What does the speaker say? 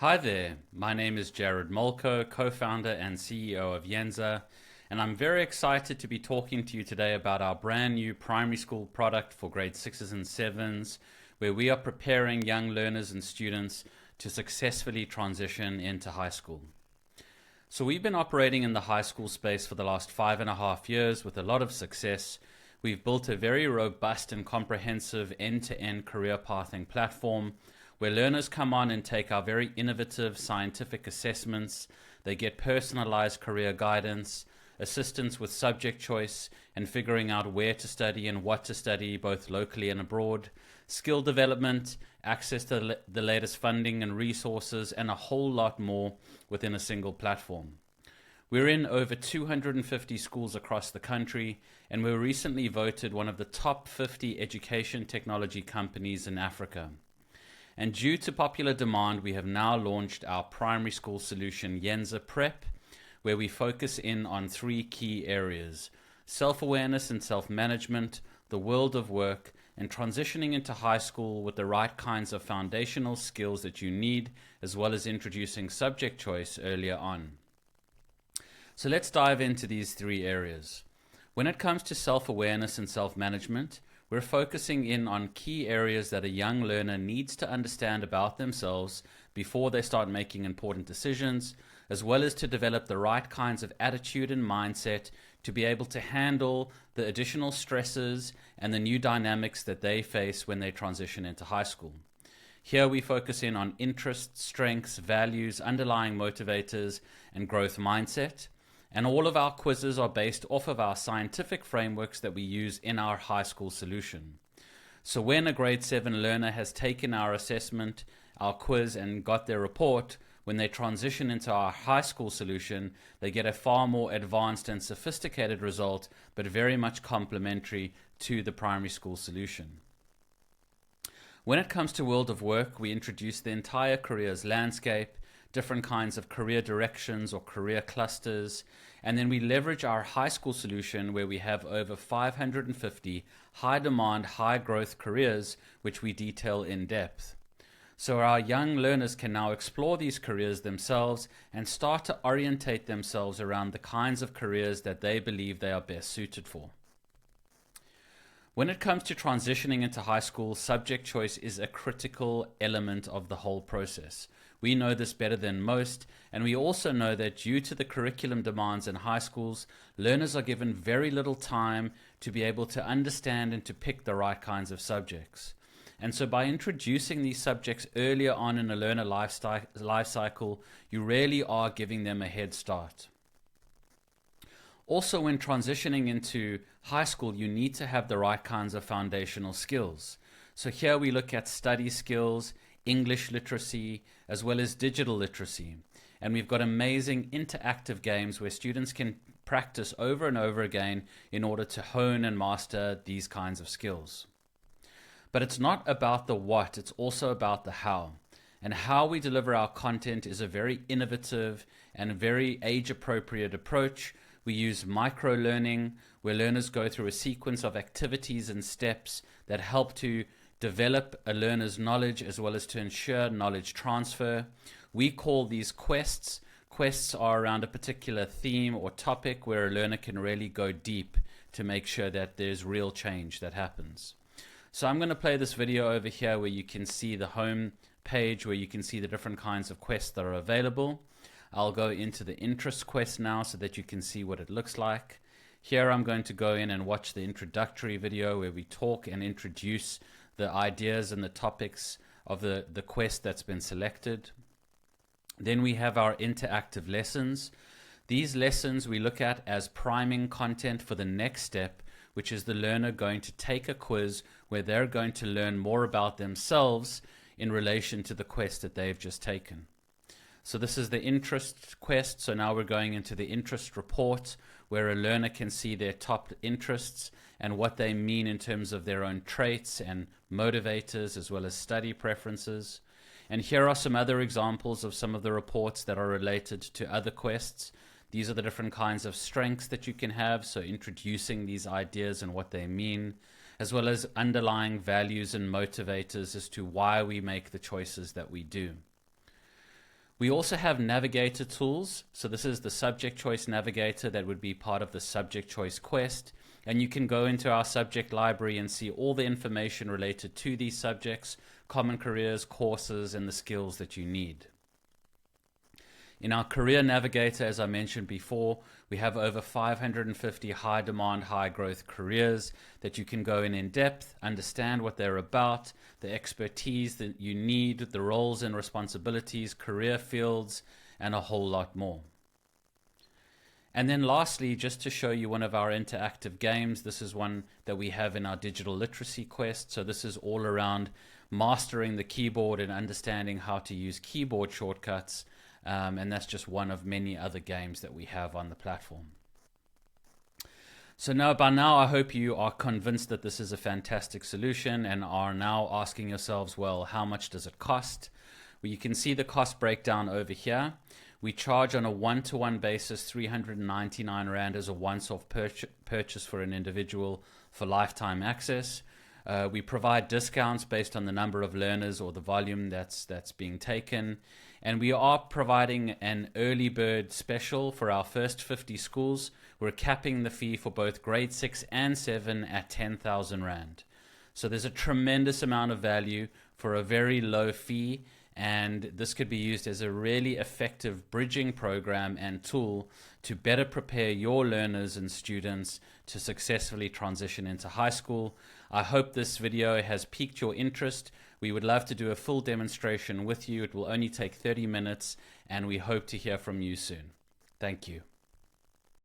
Hi there, my name is Jared Molko, co-founder and CEO of Yenza, and I'm very excited to be talking to you today about our brand new primary school product for grade 6s and 7s, where we are preparing young learners and students to successfully transition into high school. So we've been operating in the high school space for the last 5.5 years with a lot of success. We've built a very robust and comprehensive end-to-end career pathing platform where learners come on and take our very innovative scientific assessments. They get personalized career guidance, assistance with subject choice and figuring out where to study and what to study both locally and abroad, skill development, access to the latest funding and resources, and a whole lot more within a single platform. We're in over 250 schools across the country, and we were recently voted one of the top 50 education technology companies in Africa. And due to popular demand, we have now launched our primary school solution, Yenza Prep, where we focus in on three key areas: self-awareness and self-management, the world of work, and transitioning into high school with the right kinds of foundational skills that you need, as well as introducing subject choice earlier on. So let's dive into these three areas. When it comes to self-awareness and self-management, we're focusing in on key areas that a young learner needs to understand about themselves before they start making important decisions, as well as to develop the right kinds of attitude and mindset to be able to handle the additional stresses and the new dynamics that they face when they transition into high school. Here we focus in on interests, strengths, values, underlying motivators, and growth mindset. And all of our quizzes are based off of our scientific frameworks that we use in our high school solution. So when a grade 7 learner has taken our assessment, our quiz, and got their report, when they transition into our high school solution, they get a far more advanced and sophisticated result, but very much complementary to the primary school solution. When it comes to world of work, we introduce the entire careers landscape, different kinds of career directions or career clusters, and then we leverage our high school solution where we have over 550 high demand, high growth careers, which we detail in depth. So our young learners can now explore these careers themselves and start to orientate themselves around the kinds of careers that they believe they are best suited for. When it comes to transitioning into high school, subject choice is a critical element of the whole process. We know this better than most, and we also know that due to the curriculum demands in high schools, learners are given very little time to be able to understand and to pick the right kinds of subjects. And so by introducing these subjects earlier on in a learner life cycle, you really are giving them a head start. Also, when transitioning into high school, you need to have the right kinds of foundational skills. So here we look at study skills, English literacy, as well as digital literacy. And we've got amazing interactive games where students can practice over and over again in order to hone and master these kinds of skills. But it's not about the what, it's also about the how. And how we deliver our content is a very innovative and very age-appropriate approach. We use micro-learning, where learners go through a sequence of activities and steps that help to develop a learner's knowledge as well as to ensure knowledge transfer. We call these quests. Quests are around a particular theme or topic where a learner can really go deep to make sure that there's real change that happens. So I'm going to play this video over here where you can see the home page where you can see the different kinds of quests that are available. I'll go into the interest quest now so that you can see what it looks like. Here I'm going to go in and watch the introductory video where we talk and introduce the ideas and the topics of the quest that's been selected. Then we have our interactive lessons. These lessons we look at as priming content for the next step, which is the learner going to take a quiz where they're going to learn more about themselves in relation to the quest that they've just taken. So this is the interest quest. So now we're going into the interest report where a learner can see their top interests and what they mean in terms of their own traits and motivators as well as study preferences. And here are some other examples of some of the reports that are related to other quests. These are the different kinds of strengths that you can have, so introducing these ideas and what they mean, as well as underlying values and motivators as to why we make the choices that we do. We also have navigator tools. So this is the subject choice navigator that would be part of the subject choice quest. And you can go into our subject library and see all the information related to these subjects, common careers, courses, and the skills that you need. In our career navigator, as I mentioned before, we have over 550 high demand, high growth careers that you can go in depth, understand what they're about, the expertise that you need, the roles and responsibilities, career fields, and a whole lot more. And then lastly, just to show you one of our interactive games, this is one that we have in our digital literacy quest. So this is all around mastering the keyboard and understanding how to use keyboard shortcuts. And that's just one of many other games that we have on the platform. So now, by now, I hope you are convinced that this is a fantastic solution and are now asking yourselves, well, how much does it cost? Well, you can see the cost breakdown over here. We charge on a one-to-one basis 399 Rand as a once-off purchase for an individual for lifetime access. We provide discounts based on the number of learners or the volume that's being taken. And we are providing an early bird special for our first 50 schools. We're capping the fee for both grade 6 and 7 at 10,000 Rand. So there's a tremendous amount of value for a very low fee. And this could be used as a really effective bridging program and tool to better prepare your learners and students to successfully transition into high school. I hope this video has piqued your interest. We would love to do a full demonstration with you. It will only take 30 minutes, and we hope to hear from you soon. Thank you.